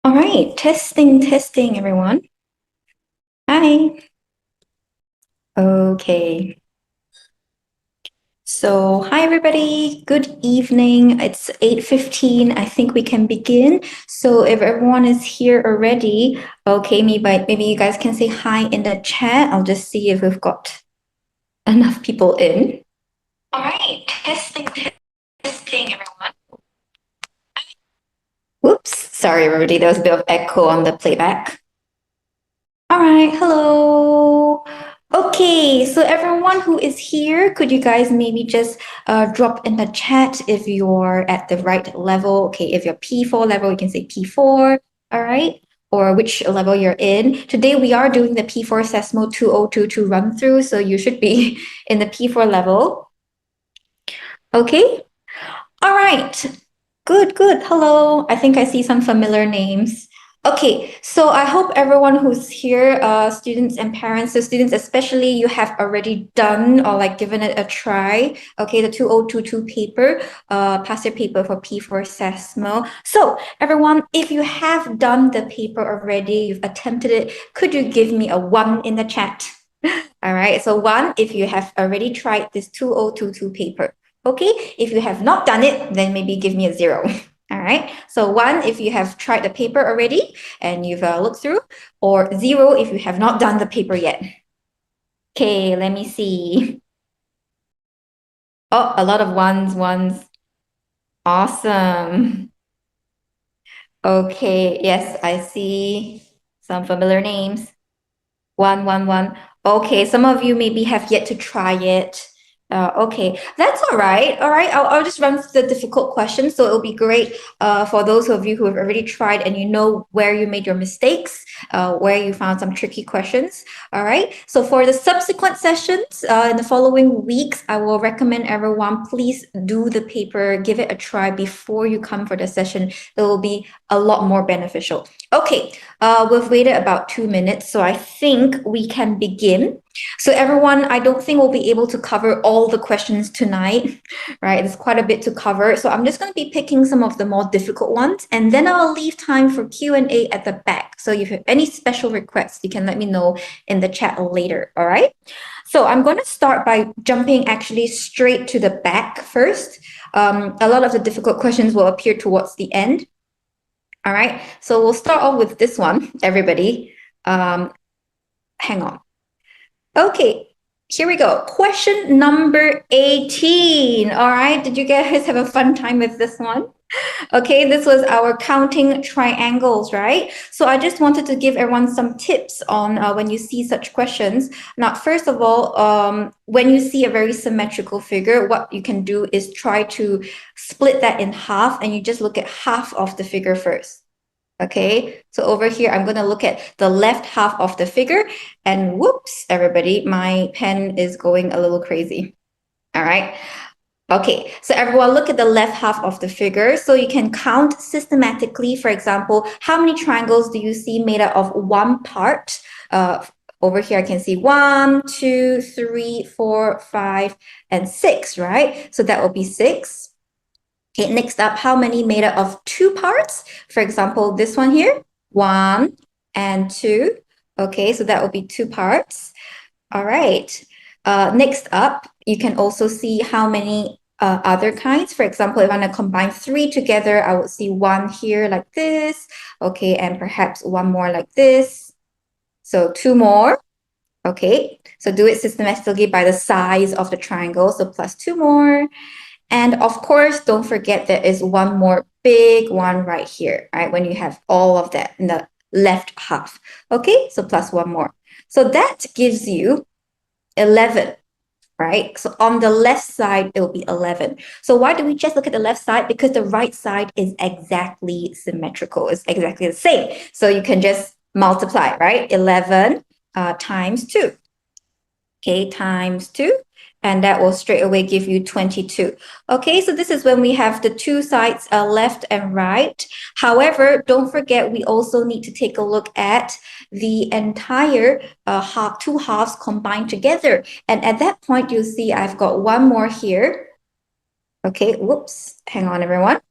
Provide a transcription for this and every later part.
All right, testing, everyone. Hi. Okay. So, hi everybody. Good evening. It's 8:15. I think we can begin. So, if everyone is here already, okay, maybe you guys can say hi in the chat. I'll just see if we've got enough people in. All right, testing, everyone. Whoops, sorry everybody. There was a bit of echo on the playback. All right, hello. Okay, so everyone who is here, could you guys maybe just drop in the chat if you're at the right level? Okay, if you're P4 level, you can say P4, all right? Or which level you're in. Today we are doing the P4 SASMO 2022 run through, so you should be in the P4 level. Okay, all right. Good. Hello. I think I see some familiar names. Okay, so I hope everyone who's here, students and parents, so students especially, you have already done or like given it a try. Okay, the 2022 paper, past year paper for P4 SASMO. So everyone, if you have done the paper already, you've attempted it, could you give me a 1 in the chat? All right, so 1 if you have already tried this 2022 paper. Okay, if you have not done it, then maybe give me a 0. All right, so 1 if you have tried the paper already and you've looked through, or 0 if you have not done the paper yet. Okay, let me see. Oh, a lot of ones. Awesome. Okay, yes, I see some familiar names. One. Okay, some of you maybe have yet to try it. Okay, that's all right. All right, I'll just run through the difficult questions. So it'll be great for those of you who have already tried and you know where you made your mistakes, where you found some tricky questions. All right, so for the subsequent sessions in the following weeks, I will recommend everyone please do the paper, give it a try before you come for the session. It will be a lot more beneficial. Okay, we've waited about 2 minutes, so I think we can begin. So everyone, I don't think we'll be able to cover all the questions tonight, right? There's quite a bit to cover. So I'm just going to be picking some of the more difficult ones, and then I'll leave time for Q&A at the back. So if you have any special requests, you can let me know in the chat later, all right? So I'm going to start by jumping actually straight to the back first. A lot of the difficult questions will appear towards the end. All right, so we'll start off with this one, everybody. Hang on. Okay, here we go. Question number 18. All right, did you guys have a fun time with this one? Okay, this was our counting triangles, right? So I just wanted to give everyone some tips on when you see such questions. Now, first of all, when you see a very symmetrical figure, what you can do is try to split that in half and you just look at half of the figure first. Okay, so over here, I'm going to look at the left half of the figure and whoops, everybody, my pen is going a little crazy. All right. Okay, so everyone look at the left half of the figure. So you can count systematically. For example, how many triangles do you see made out of one part? Over here, I can see 1, 2, 3, 4, 5, and 6, right? So that will be 6. Okay, next up, how many made up of 2 parts? For example, this one here, 1 and 2. Okay, so that will be 2 parts. All right. Next up, you can also see how many other kinds. For example, if I want to combine 3 together, I would see 1 here like this. Okay, and perhaps 1 more like this. So 2 more. Okay, so do it systematically by the size of the triangle. So plus 2 more. And of course, don't forget there is 1 more big one right here, right? When you have all of that in the left half. Okay, so plus 1 more. So that gives you 11, right? So on the left side, it will be 11. So why do we just look at the left side? Because the right side is exactly symmetrical. It's exactly the same. So you can just multiply, right? 11 times 2. Okay, times 2. And that will straight away give you 22. Okay, so this is when we have the 2 sides, left and right. However, don't forget, we also need to take a look at the entire 2 halves combined together. And at that point, you'll see I've got 1 more here. Okay, whoops, hang on, everyone.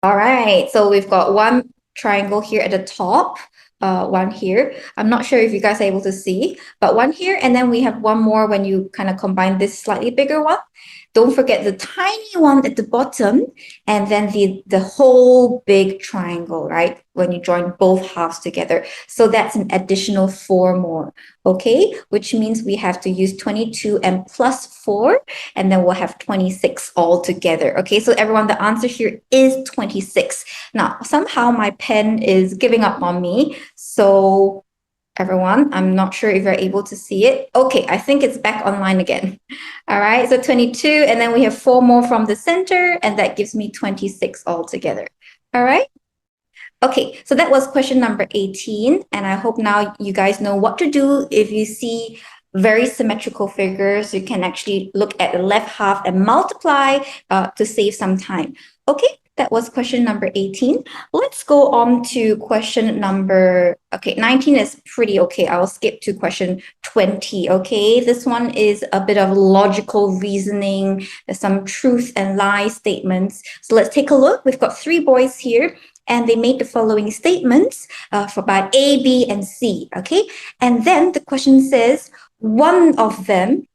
All right, so we've got one triangle here at the top, one here. I'm not sure if you guys are able to see, but one here, and then we have one more when you kind of combine this slightly bigger one. Don't forget the tiny one at the bottom, and then the whole big triangle, right? When you join both halves together. So that's an additional 4 more, okay? Which means we have to use 22 and plus 4, and then we'll have 26 all together, okay? So everyone, the answer here is 26. Now, somehow my pen is giving up on me, so everyone, I'm not sure if you're able to see it. Okay, I think it's back online again. All right, so 22, and then we have 4 more from the center, and that gives me 26 altogether. All right. Okay, so that was question number 18, and I hope now you guys know what to do if you see very symmetrical figures. You can actually look at the left half and multiply to save some time. Okay, that was question number 18. Let's go on to question number, okay, 19 is pretty okay. I will skip to question 20, okay? This one is a bit of logical reasoning. There's some truth and lie statements. So let's take a look. We've got 3 boys here, and they made the following statements for by A, B, and C, okay? And then the question says, one of them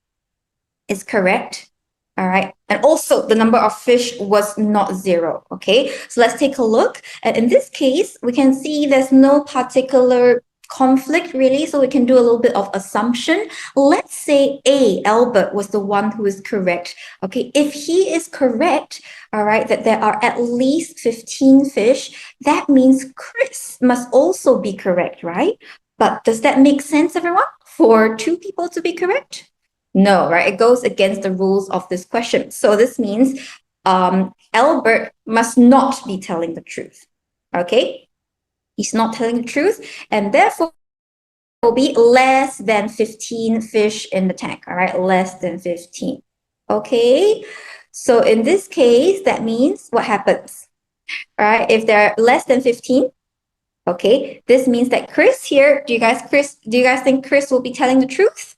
is correct, all right? And also the number of fish was not 0, okay? So let's take a look. And in this case, we can see there's no particular conflict really, so we can do a little bit of assumption. Let's say A, Albert, was the one who is correct, okay? If he is correct, all right, that there are at least 15 fish, that means Chris must also be correct, right? But does that make sense, everyone? For 2 people to be correct? No, right? It goes against the rules of this question. So this means Albert must not be telling the truth, okay? He's not telling the truth, and therefore will be less than 15 fish in the tank, all right? Less than 15, okay? So in this case, that means what happens, all right? If they're less than 15, okay, this means that Chris here, do you guys think Chris will be telling the truth?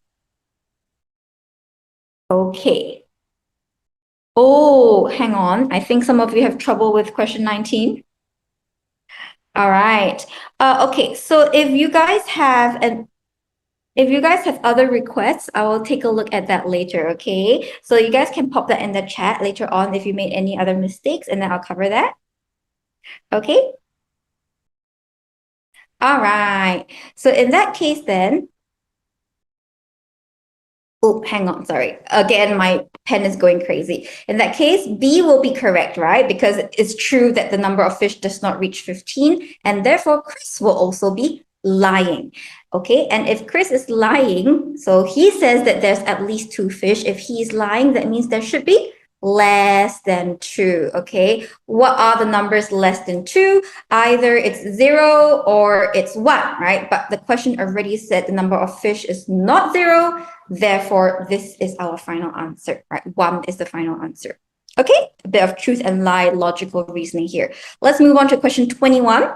Okay. Oh, hang on. I think some of you have trouble with question 19. All right. Okay, so if you guys have other requests, I will take a look at that later, okay? So you guys can pop that in the chat later on if you made any other mistakes, and then I'll cover that. Okay? All right. So in that case then, oh, hang on, sorry. Again, my pen is going crazy. In that case, B will be correct, right? Because it's true that the number of fish does not reach 15, and therefore Chris will also be lying. Okay, and if Chris is lying, so he says that there's at least 2 fish. If he's lying, that means there should be less than 2. Okay, what are the numbers less than 2? Either it's 0 or it's 1, right? But the question already said the number of fish is not 0. Therefore, this is our final answer, right? 1 is the final answer. Okay, a bit of truth and lie logical reasoning here. Let's move on to question 21.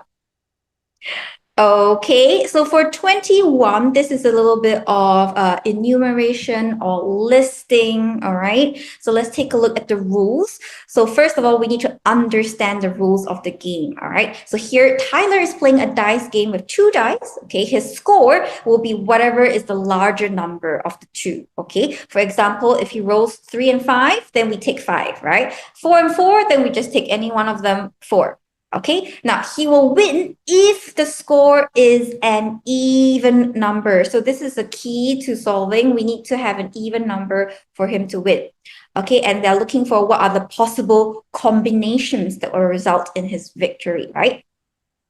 Okay, so for 21, this is a little bit of enumeration or listing, all right? So let's take a look at the rules. So first of all, we need to understand the rules of the game, all right? So here, Tyler is playing a dice game with 2 dice, okay? His score will be whatever is the larger number of the 2, okay? For example, if he rolls 3 and 5, then we take 5, right? 4 and 4, then we just take any one of them, 4. Okay, now he will win if the score is an even number. So this is a key to solving. We need to have an even number for him to win. Okay, and they're looking for what are the possible combinations that will result in his victory, right?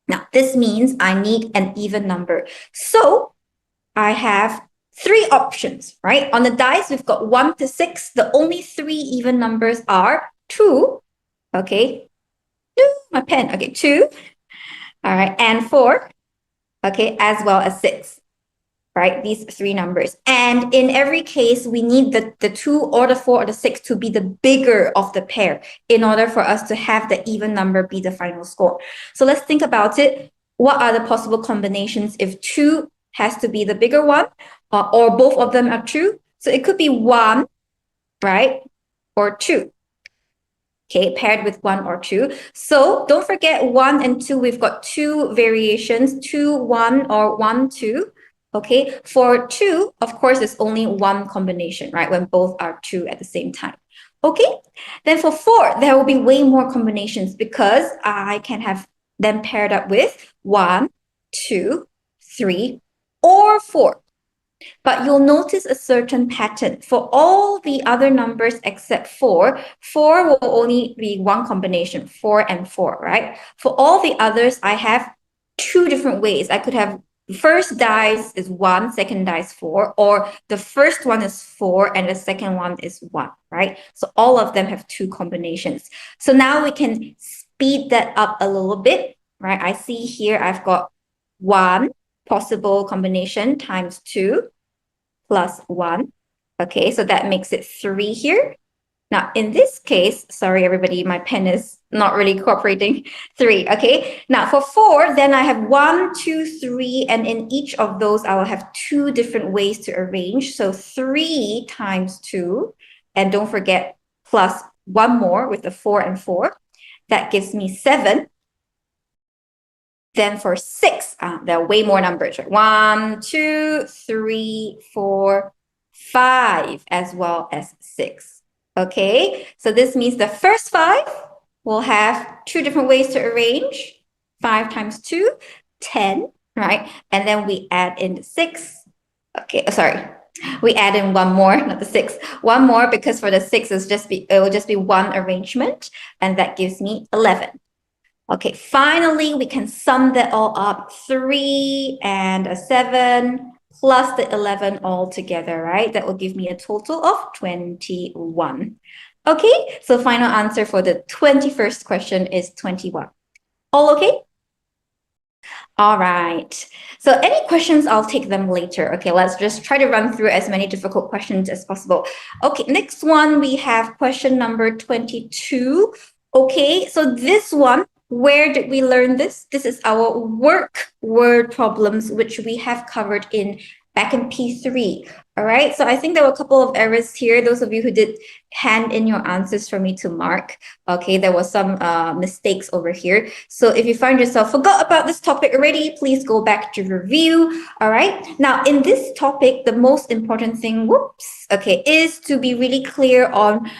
Now, this means I need an even number. So I have 3 options, right? On the dice, we've got 1 to 6. The only 3 even numbers are 2, okay? My pen, okay, 2, all right, and 4, okay, as well as 6, right? These 3 numbers. And in every case, we need the 2 or the 4 or the 6 to be the bigger of the pair in order for us to have the even number be the final score. So let's think about it. What are the possible combinations if 2 has to be the bigger one, or both of them are true? So it could be 1, right, or 2. okay, paired with 1 or 2. So don't forget 1 and 2, we've got 2 variations, 2, 1 or 1, 2. Okay, for 2, of course, it's only one combination, right? When both are 2 at the same time. Okay, then for 4, there will be way more combinations because I can have them paired up with 1, 2, 3, or 4. But you'll notice a certain pattern. For all the other numbers except 4, 4 will only be one combination, 4 and 4, right? For all the others, I have 2 different ways. I could have first dice is 1, second dice 4, or the first one is 4 and the second one is 1, right? So all of them have 2 combinations. So now we can speed that up a little bit, right? I see here I've got 1 possible combination times 2 plus 1. Okay, so that makes it 3 here. Now, in this case, sorry, everybody, my pen is not really cooperating. 3, okay? Now, for 4, then I have 1, 2, 3, and in each of those, I will have 2 different ways to arrange. So 3 times 2, and don't forget, plus 1 more with the 4 and 4. That gives me 7. Then for 6, there are way more numbers, right? 1, 2, 3, 4, 5, as well as 6. Okay, so this means the first 5 will have 2 different ways to arrange. 5 times 2, 10, right? And then we add in the 6. Okay, sorry. We add in 1 more, not the 6. 1 more because for the 6, it will just be 1 arrangement, and that gives me 11. Okay, finally, we can sum that all up. 3 and a 7 plus the 11 all together, right? That will give me a total of 21. Okay, so final answer for the 21st question is 21. All okay? All right. So any questions, I'll take them later. Okay, let's just try to run through as many difficult questions as possible. Okay, next one, we have question number 22. Okay, so this one, where did we learn this? This is our work word problems, which we have covered back in P3. All right, so I think there were a couple of errors here. Those of you who did hand in your answers for me to mark, okay, there was some mistakes over here. So if you find yourself forgot about this topic already, please go back to review. All right, now in this topic, the most important thing, okay, is to be really clear on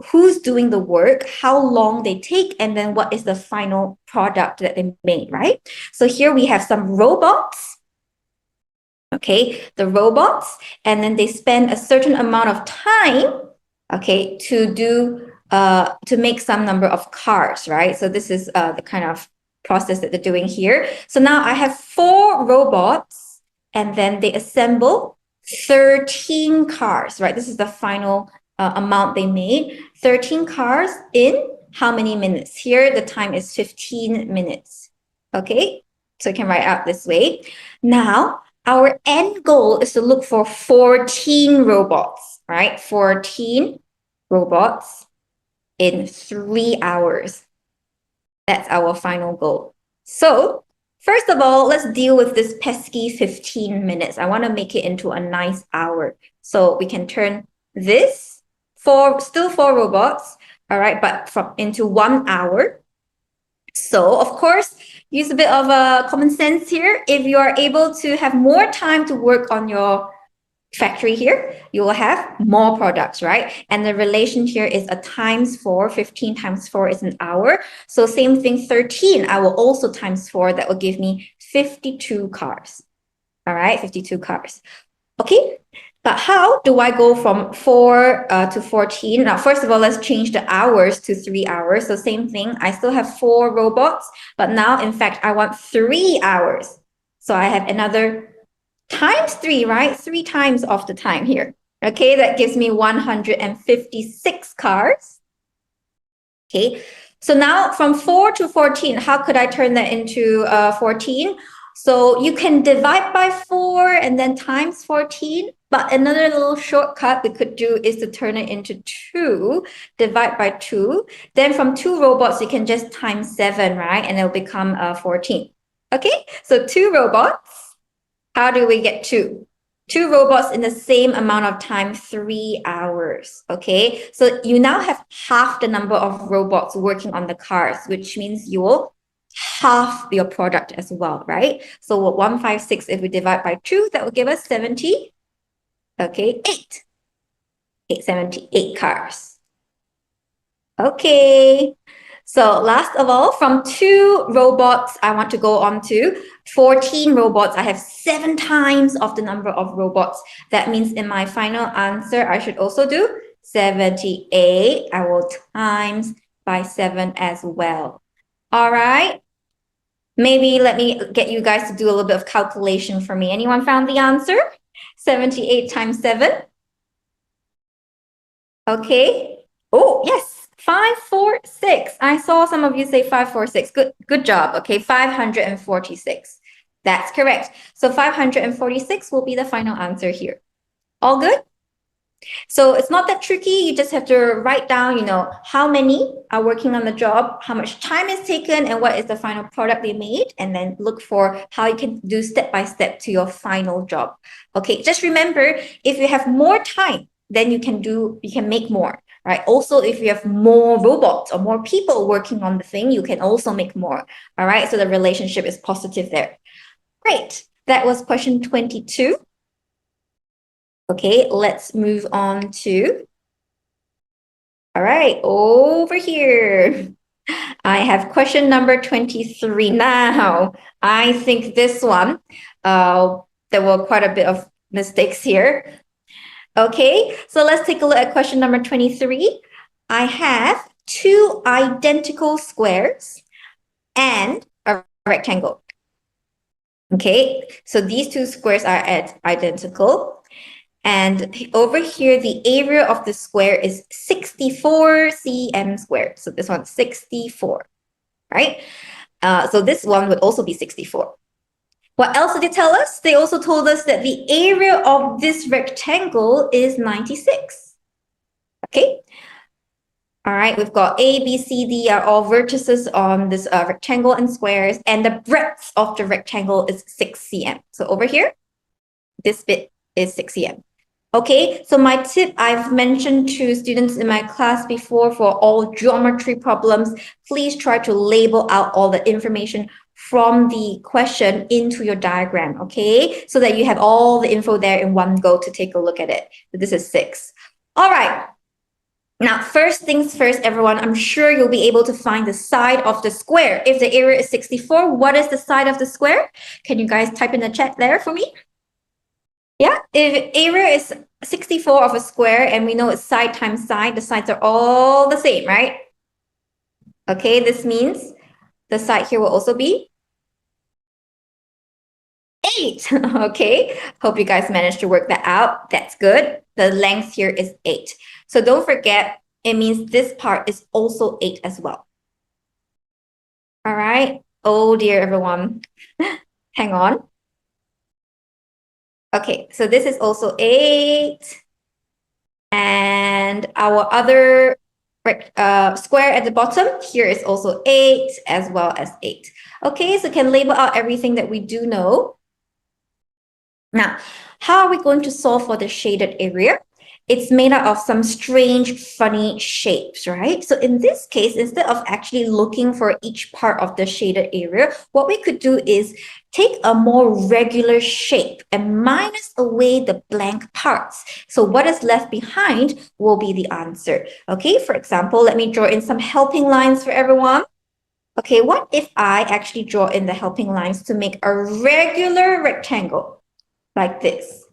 who's doing the work, how long they take, and then what is the final product that they made, right? So here we have some robots. Okay, the robots, and then they spend a certain amount of time, okay, to make some number of cars, right? So this is the kind of process that they're doing here. So now I have 4 robots, and then they assemble 13 cars, right? This is the final amount they made. 13 cars in how many minutes? Here, the time is 15 minutes. Okay, so you can write out this way. Now, our end goal is to look for 14 robots, right? 14 robots in 3 hours. That's our final goal. So first of all, let's deal with this pesky 15 minutes. I want to make it into a nice hour. So we can turn this still 4 robots, all right, but into 1 hour. So of course, use a bit of common sense here. If you are able to have more time to work on your factory here, you will have more products, right? And the relation here is a times 4. 15 times 4 is an hour. So same thing, 13, I will also times 4. That will give me 52 cars. All right, 52 cars. Okay, but how do I go from 4 to 14? Now, first of all, let's change the hours to 3 hours. So same thing, I still have 4 robots, but now, in fact, I want 3 hours. So I have another times 3, right? 3 times of the time here. Okay, that gives me 156 cars. Okay, so now from 4 to 14, how could I turn that into 14? So you can divide by 4 and then times 14. But another little shortcut we could do is to turn it into 2, divide by 2. Then from 2 robots, you can just times 7, right? And it'll become 14. Okay, so 2 robots. How do we get 2? 2 robots in the same amount of time, 3 hours. Okay, so you now have half the number of robots working on the cars, which means you will half your product as well, right? So 156, if we divide by 2, that will give us 70. Okay, 78 cars. Okay. So last of all, from 2 robots, I want to go on to 14 robots. I have 7 times of the number of robots. That means in my final answer, I should also do 78. I will times by 7 as well. All right. Maybe let me get you guys to do a little bit of calculation for me. Anyone found the answer? 78 times 7. Okay. Oh, yes. 546. I saw some of you say 546. Good job. Okay, 546. That's correct. So 546 will be the final answer here. All good? So it's not that tricky. You just have to write down, how many are working on the job, how much time is taken, and what is the final product they made, and then look for how you can do step by step to your final job. Okay, just remember, if you have more time, then you can make more, right? Also, if you have more robots or more people working on the thing, you can also make more, all right? So the relationship is positive there. Great. That was question 22. Okay, let's move on to, all right, over here. I have question number 23 now. I think this one, there were quite a bit of mistakes here. Okay, so let's take a look at question number 23. I have 2 identical squares and a rectangle. Okay, so these 2 squares are identical. And over here, the area of the square is 64 cm squared. So this one's 64, right? So this one would also be 64. What else did they tell us? They also told us that the area of this rectangle is 96. Okay. All right, we've got A, B, C, D are all vertices on this rectangle and squares, and the breadth of the rectangle is 6 cm. So over here, this bit is 6 cm. Okay, so my tip I've mentioned to students in my class before for all geometry problems, please try to label out all the information from the question into your diagram, okay? So that you have all the info there in one go to take a look at it. So this is 6. All right. Now, first things first, everyone, I'm sure you'll be able to find the side of the square. If the area is 64, what is the side of the square? Can you guys type in the chat there for me? Yeah, if area is 64 of a square and we know it's side times side, the sides are all the same, right? Okay, this means the side here will also be 8. Okay, hope you guys managed to work that out. That's good. The length here is 8. So don't forget, it means this part is also 8 as well. All right. Oh dear, everyone. Hang on. Okay, so this is also 8. And our other square at the bottom here is also 8 as well as 8. Okay, so can label out everything that we do know. Now, how are we going to solve for the shaded area? It's made out of some strange, funny shapes, right? So in this case, instead of actually looking for each part of the shaded area, what we could do is take a more regular shape and minus away the blank parts. So what is left behind will be the answer. Okay, for example, let me draw in some helping lines for everyone. Okay, what if I actually draw in the helping lines to make a regular rectangle like this?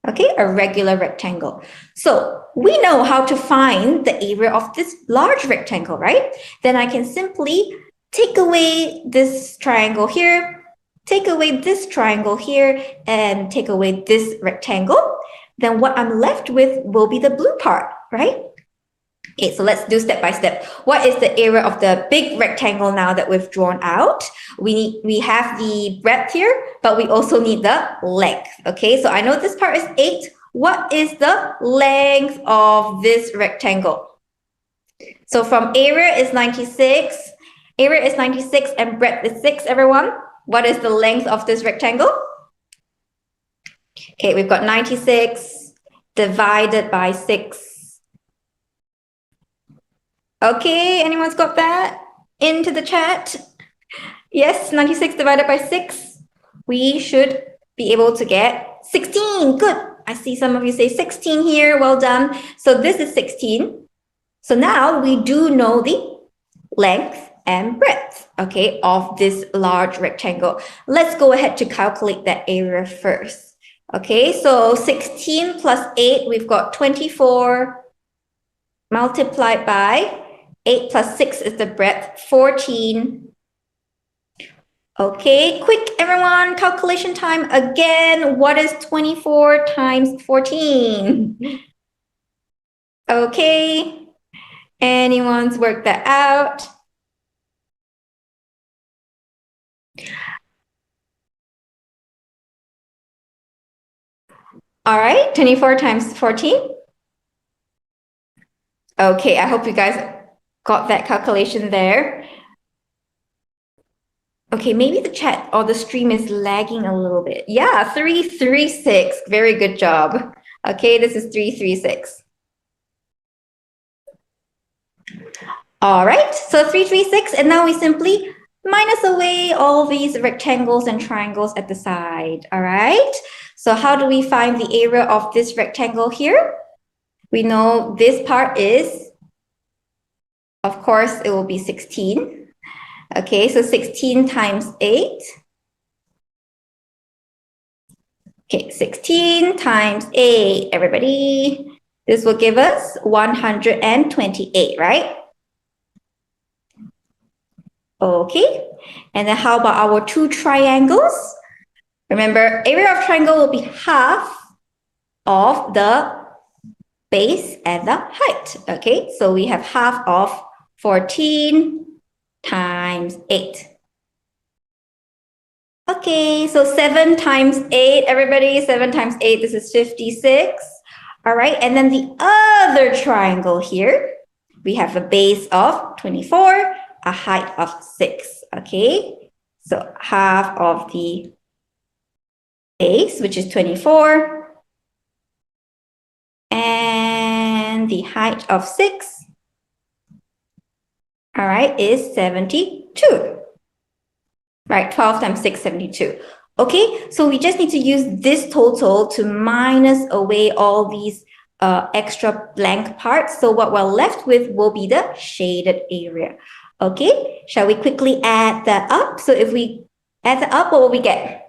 Okay, a regular rectangle. So we know how to find the area of this large rectangle, right? Then I can simply take away this triangle here, take away this triangle here, and take away this rectangle. Then what I'm left with will be the blue part, right? Okay, so let's do step by step. What is the area of the big rectangle now that we've drawn out? We have the breadth here, but we also need the length. Okay, so I know this part is 8. What is the length of this rectangle? So from area is 96, and breadth is 6, everyone. What is the length of this rectangle? Okay, we've got 96 divided by 6. Okay, anyone's got that? Into the chat. Yes, 96 divided by 6. We should be able to get 16. Good. I see some of you say 16 here. Well done. So this is 16. So now we do know the length and breadth, okay, of this large rectangle. Let's go ahead to calculate that area first. Okay, so 16 plus 8, we've got 24 multiplied by 8 plus 6 is the breadth, 14. Okay, quick everyone, calculation time again. What is 24 times 14? Okay, anyone's worked that out? All right, 24 times 14. Okay, I hope you guys got that calculation there. Okay, maybe the chat or the stream is lagging a little bit. Yeah, 336. Very good job. Okay, this is 336. All right, so 336, and now we simply minus away all these rectangles and triangles at the side. All right, so how do we find the area of this rectangle here? We know this part is, of course, it will be 16. Okay, so 16 times 8. Okay, 16 times 8, everybody. This will give us 128, right? Okay, and then how about our two triangles? Remember, area of triangle will be half of the base and the height. Okay, so we have half of 14 times 8. Okay, so 7 times 8, everybody, 7 times 8, this is 56. All right, and then the other triangle here, we have a base of 24, a height of 6, okay? So half of the base, which is 24, and the height of 6, all right, is 72. Right, 12 times 6, 72. Okay, so we just need to use this total to minus away all these extra blank parts. So what we're left with will be the shaded area. Okay, shall we quickly add that up? So if we add that up, what will we get?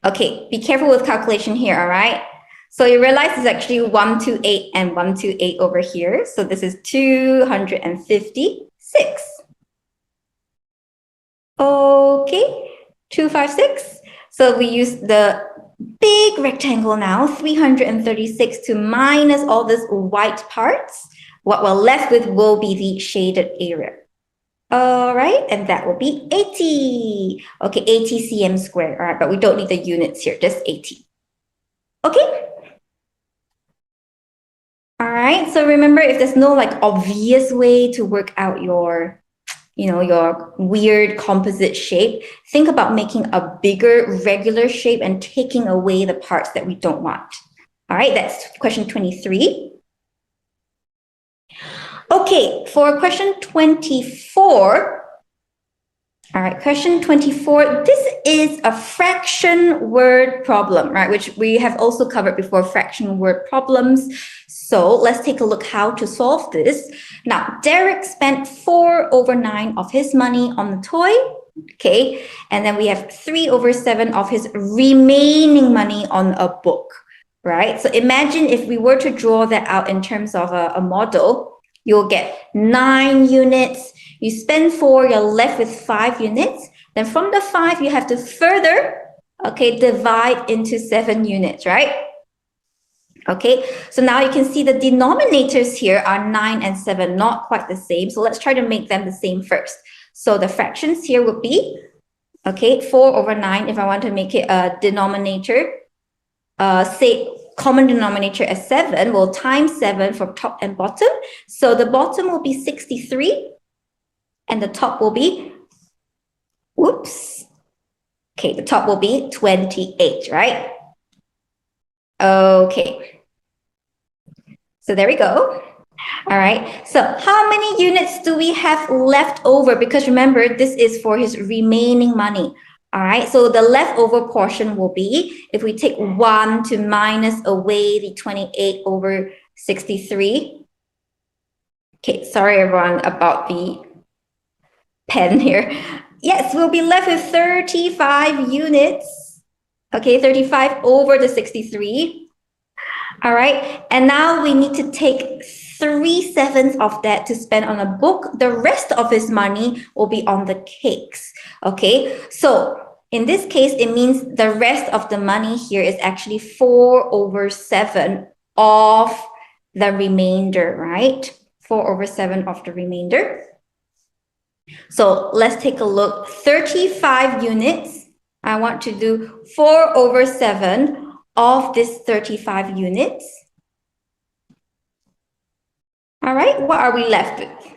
Okay, be careful with calculation here, all right? So you realize it's actually 128 and 128 over here. So this is 256. Okay, 256. So we use the big rectangle now, 336, to minus all these white parts. What we're left with will be the shaded area. All right, and that will be 80. Okay, 80 cm squared. All right, but we don't need the units here, just 80. Okay. All right, so remember, if there's no like obvious way to work out your your weird composite shape, think about making a bigger regular shape and taking away the parts that we don't want. All right, that's question 23. Okay, for question 24, all right, question 24, this is a fraction word problem, right, which we have also covered before, fraction word problems. So let's take a look how to solve this. Now, Derek spent 4/9 of his money on the toy, okay? And then we have 3/7 of his remaining money on a book, right? So imagine if we were to draw that out in terms of a model, you'll get 9 units. You spend 4, you're left with 5 units. Then from the 5, you have to further, okay, divide into 7 units, right? Okay, so now you can see the denominators here are 9 and 7, not quite the same. So let's try to make them the same first. So the fractions here would be, okay, 4/9. If I want to make it a denominator, say common denominator as 7, we'll times 7 for top and bottom. So the bottom will be 63 and the top will be, whoops, Okay, the top will be 28, right? Okay. So there we go. All right. So how many units do we have left over? Because remember, this is for his remaining money. All right. So the leftover portion will be, if we take 1 to minus away the 28 over 63. Okay. Sorry, everyone, about the pen here. Yes, we'll be left with 35 units. Okay. 35 over the 63. All right. And now we need to take 3/7 of that to spend on a book. The rest of his money will be on the cakes. Okay. So in this case, it means the rest of the money here is actually 4/7 of the remainder, right? 4/7 of the remainder. So let's take a look. 35 units. I want to do 4/7 of this 35 units. All right, what are we left with?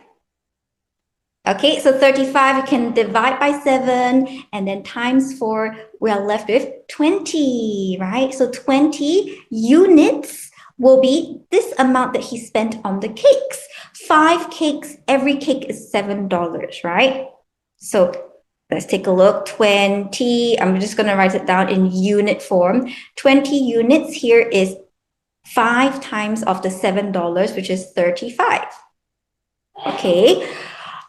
Okay, so 35 you can divide by 7 and then times 4, we are left with 20, right? So 20 units will be this amount that he spent on the cakes. 5 cakes, every cake is $7, right? So let's take a look. 20, I'm just going to write it down in unit form. 20 units here is 5 times of the $7, which is 35. Okay.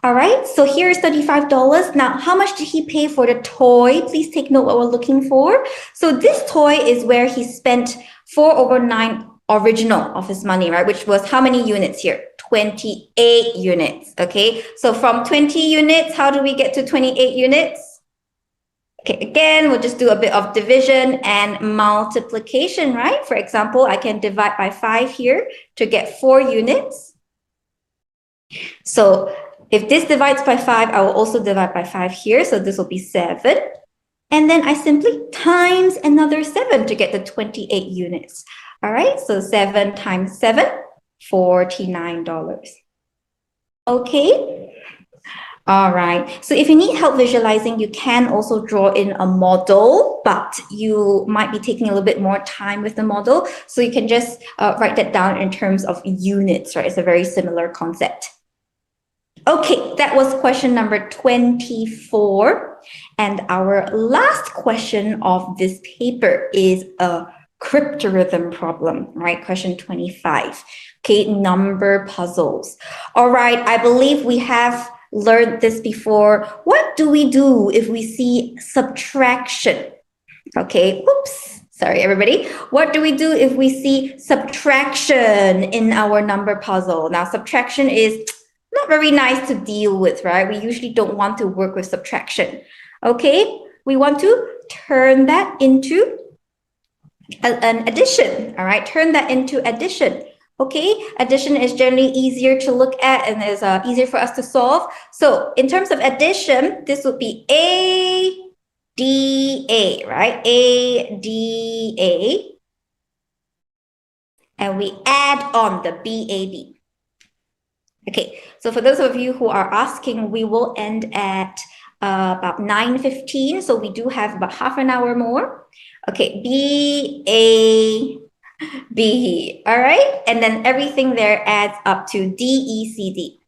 All right. So here's $35. Now, how much did he pay for the toy? Please take note what we're looking for. So this toy is where he spent 4/9 original of his money, right? Which was how many units here? 28 units. Okay. So from 20 units, how do we get to 28 units? Okay, again, we'll just do a bit of division and multiplication, right? For example, I can divide by 5 here to get 4 units. So if this divides by 5, I will also divide by 5 here. So this will be 7. And then I simply times another 7 to get the 28 units. All right, so 7 times 7, $49. Okay. All right. So if you need help visualizing, you can also draw in a model, but you might be taking a little bit more time with the model. So you can just write that down in terms of units, right? It's a very similar concept. Okay, that was question number 24. And our last question of this paper is a cryptarithmetic problem, right? Question 25. Okay, number puzzles. All right, I believe we have learned this before. What do we do if we see subtraction? Okay, oops, sorry everybody. What do we do if we see subtraction in our number puzzle? Now, subtraction is not very nice to deal with, right? We usually don't want to work with subtraction. Okay, we want to turn that into an addition, all right? Turn that into addition. Okay, addition is generally easier to look at and is easier for us to solve. So in terms of addition, this would be ADA, right? ADA. And we add on the BAB. Okay, so for those of you who are asking, we will end at about 9:15. So we do have about half an hour more. Okay, BAB. All right, and then everything there adds up to DECD.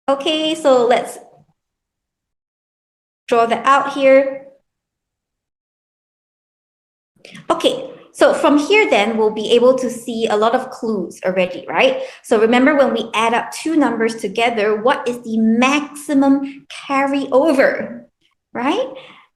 Okay, so let's draw that out here. Okay, so from here then we'll be able to see a lot of clues already, right? So remember when we add up two numbers together, what is the maximum carryover, right?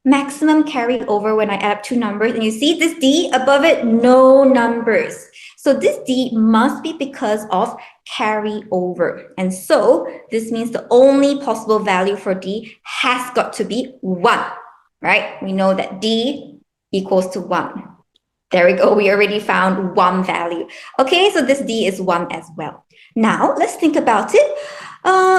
Maximum carryover when I add up two numbers, and you see this D above it, no numbers. So this D must be because of carryover. And so this means the only possible value for D has got to be 1, right? We know that D equals to 1. There we go. We already found 1 value. Okay, so this D is 1 as well. Now let's think about it.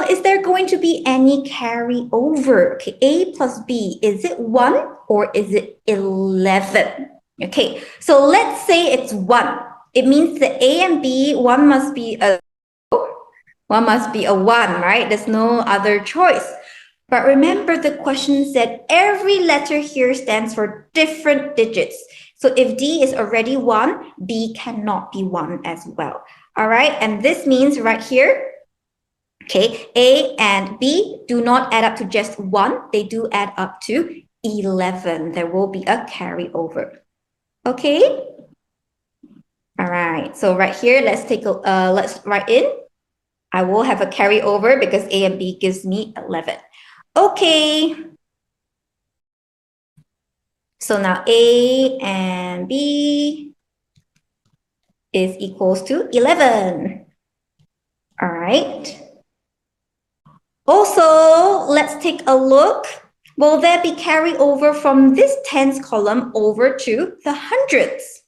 Is there going to be any carryover? Okay, A plus B, is it 1 or is it 11? Okay, so let's say it's 1. It means the A and B, one must be a 1, right? There's no other choice. But remember, the question said every letter here stands for different digits. So if D is already 1, B cannot be 1 as well. All right, and this means right here, okay, A and B do not add up to just 1. They do add up to 11. There will be a carryover. Okay? All right, so right here, let's write in. I will have a carryover because A and B gives me 11. Okay. So now A and B is equals to 11. All right. Also, let's take a look. Will there be carryover from this tens column over to the hundreds?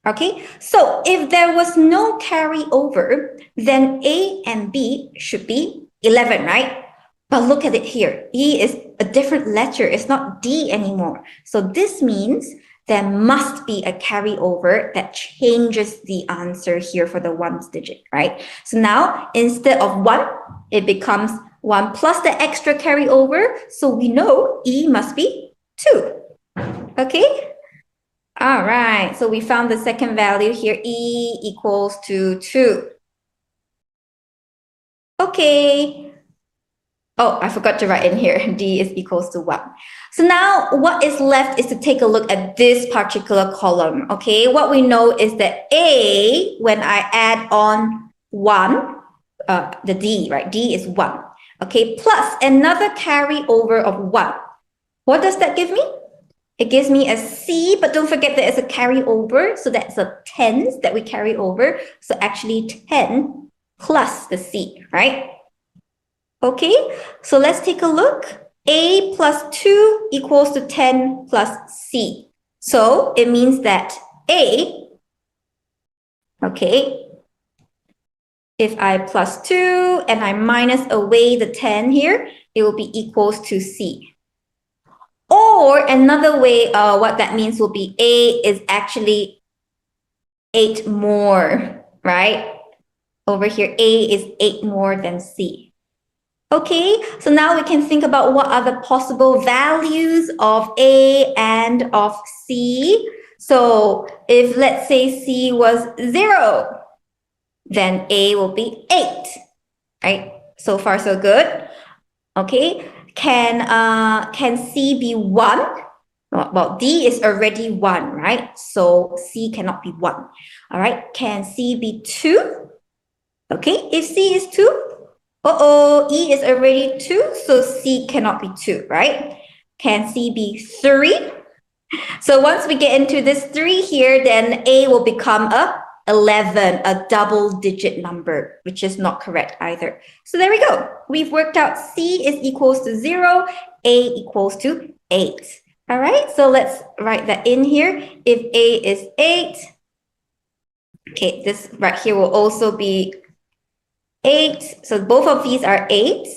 Okay, so if there was no carryover, then A and B should be 11, right? But look at it here. E is a different letter. It's not D anymore. So this means there must be a carryover that changes the answer here for the ones digit, right? So now instead of 1, it becomes 1 plus the extra carryover. So we know E must be 2. Okay? All right. So we found the second value here. E equals to 2. Okay. Oh, I forgot to write in here, D is equals to 1. So now what is left is to take a look at this particular column, okay? What we know is that A, when I add on 1, the D, right? D is 1, okay? Plus another carryover of 1. What does that give me? It gives me a C, but don't forget that it's a carryover, so that's a tens that we carry over. So actually 10 plus the C, right? Okay, so let's take a look. A plus 2 equals to 10 plus C. So it means that A, okay, if I plus 2 and I minus away the 10 here, it will be equals to C. Or another way, what that means will be A is actually 8 more, right? Over here, A is 8 more than C. Okay, so now we can think about what are the possible values of A and of C. So if let's say C was 0, then A will be 8, right? So far, so good. Okay, can C be 1? Well, D is already 1, right? So C cannot be 1. All right, can C be 2? Okay, if C is 2, E is already 2, so C cannot be 2, right? Can C be 3? So once we get into this 3 here, then A will become a 11, a double-digit number, which is not correct either. So there we go. We've worked out C is equals to 0, A equals to 8. All right, so let's write that in here. If A is 8, okay, this right here will also be 8. So both of these are 8.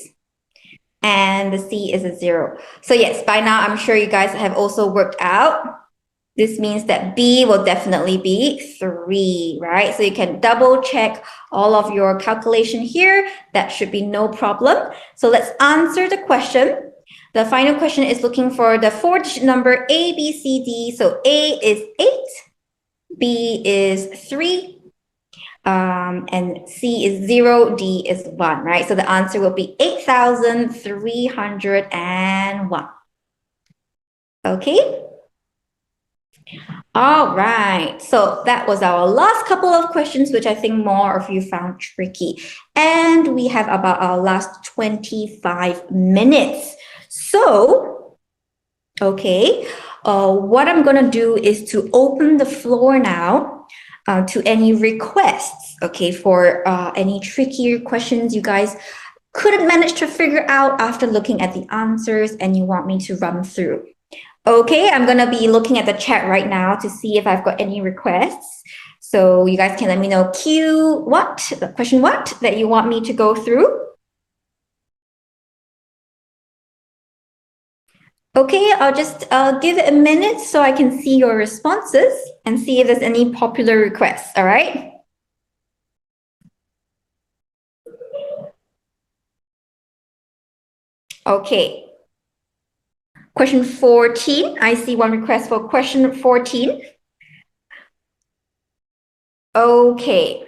And the C is a 0. So yes, by now I'm sure you guys have also worked out. This means that B will definitely be 3, right? So you can double check all of your calculation here. That should be no problem. So let's answer the question. The final question is looking for the 4-digit number A, B, C, D. So A is 8, B is 3, and C is 0, D is 1, right? So the answer will be 8,301. Okay? All right, so that was our last couple of questions, which I think more of you found tricky. And we have about our last 25 minutes. So, okay, what I'm gonna do is to open the floor now to any requests, okay, for any trickier questions you guys couldn't manage to figure out after looking at the answers and you want me to run through. Okay, I'm gonna be looking at the chat right now to see if I've got any requests. So you guys can let me know question what that you want me to go through. Okay, I'll just give it a minute so I can see your responses and see if there's any popular requests, all right? Okay, Question 14. I see one request for question 14. Okay.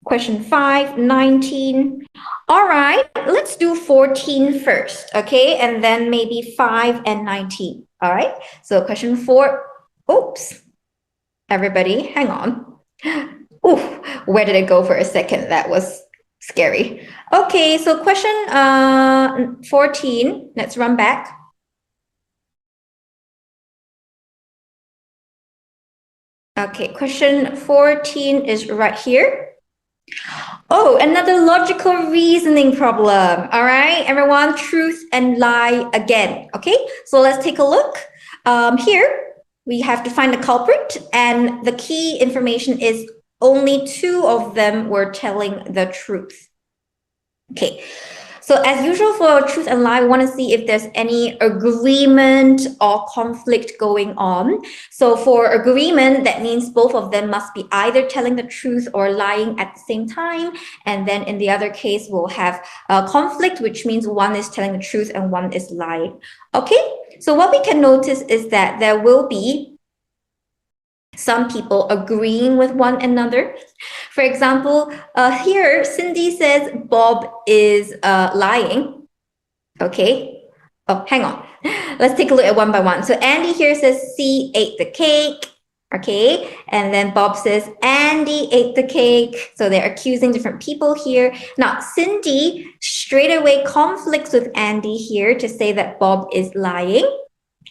Question 5, 19. All right, let's do 14 first, okay? And then maybe 5 and 19. All right, so question 4. Oops. Everybody, hang on. Ooh, where did it go for a second? That was scary. Okay, so question 14. Let's run back. Okay, question 14 is right here. Oh, another logical reasoning problem. All right, everyone, truth and lie again. Okay, so let's take a look. Here, we have to find the culprit, and the key information is only 2 of them were telling the truth. Okay, so as usual for truth and lie, we want to see if there's any agreement or conflict going on. So for agreement, that means both of them must be either telling the truth or lying at the same time. And then in the other case, we'll have conflict, which means one is telling the truth and one is lying. Okay, so what we can notice is that there will be some people agreeing with one another. For example, here, Cindy says Bob is lying. Okay. Oh, hang on. Let's take a look at one by one. So Andy here says C ate the cake. Okay. And then Bob says Andy ate the cake. So they're accusing different people here. Now, Cindy straight away conflicts with Andy here to say that Bob is lying.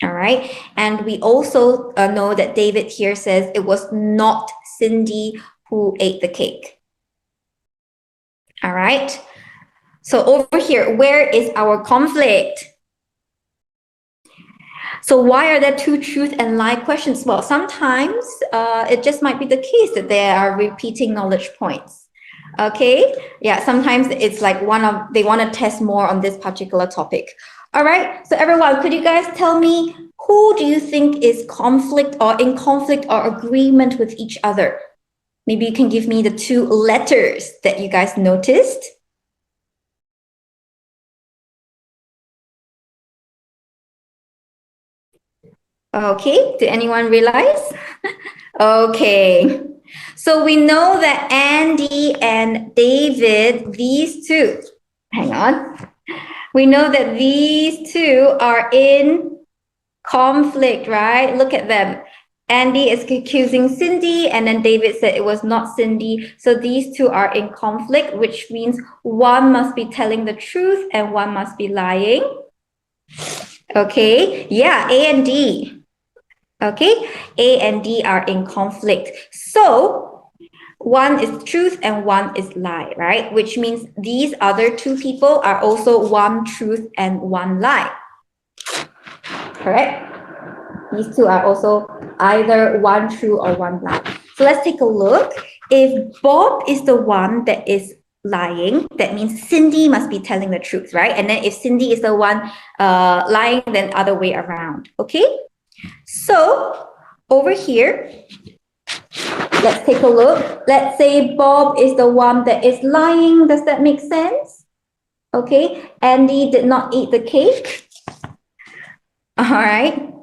All right. And we also know that David here says it was not Cindy who ate the cake. All right. So over here, where is our conflict? So why are there 2 truth and lie questions? Well, sometimes it just might be the case that there are repeating knowledge points. Okay. Yeah. Sometimes it's like they want to test more on this particular topic. All right. So everyone, could you guys tell me who do you think is conflict or in conflict or agreement with each other? Maybe you can give me the 2 letters that you guys noticed. Okay, did anyone realize? Okay, so we know that Andy and David, these 2, hang on. We know that these 2 are in conflict, right? Look at them. Andy is accusing Cindy, and then David said it was not Cindy. So these 2 are in conflict, which means one must be telling the truth and one must be lying. Okay, yeah, A and D. Okay, A and D are in conflict. So one is truth and one is lie, right? Which means these other 2 people are also one truth and one lie. Correct? These 2 are also either one true or one lie. So let's take a look. If Bob is the one that is lying, that means Cindy must be telling the truth, right? And then if Cindy is the one lying, then other way around, okay? So over here, let's take a look. Let's say Bob is the one that is lying. Does that make sense? Okay, Andy did not eat the cake. All right.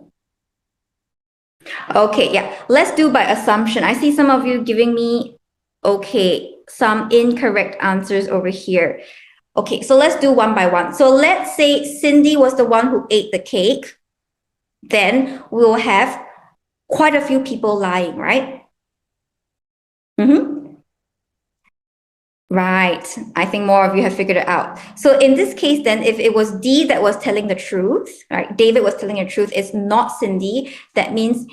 Okay, yeah. Let's do by assumption. I see some of you giving me, okay, some incorrect answers over here. Okay, so let's do one by one. So let's say Cindy was the one who ate the cake. Then we'll have quite a few people lying, right? Mm-hmm. Right. I think more of you have figured it out. So in this case, then, if it was D that was telling the truth, right? David was telling the truth, it's not Cindy. That means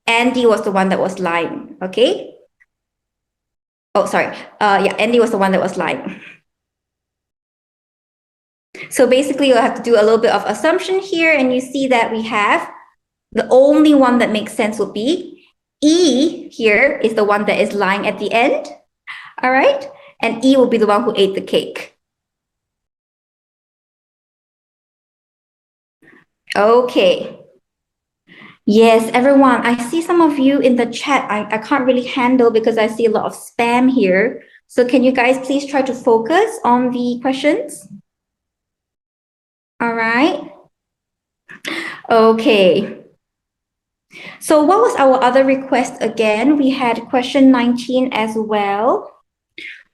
Andy was the one that was lying, okay? Oh, sorry. Yeah, Andy was the one that was lying. So basically, you'll have to do a little bit of assumption here, and you see that we have the only one that makes sense would be E here is the one that is lying at the end. All right. And E will be the one who ate the cake. Okay. Yes, everyone. I see some of you in the chat. I can't really handle because I see a lot of spam here. So can you guys please try to focus on the questions? All right. Okay. So what was our other request again? We had question 19 as well.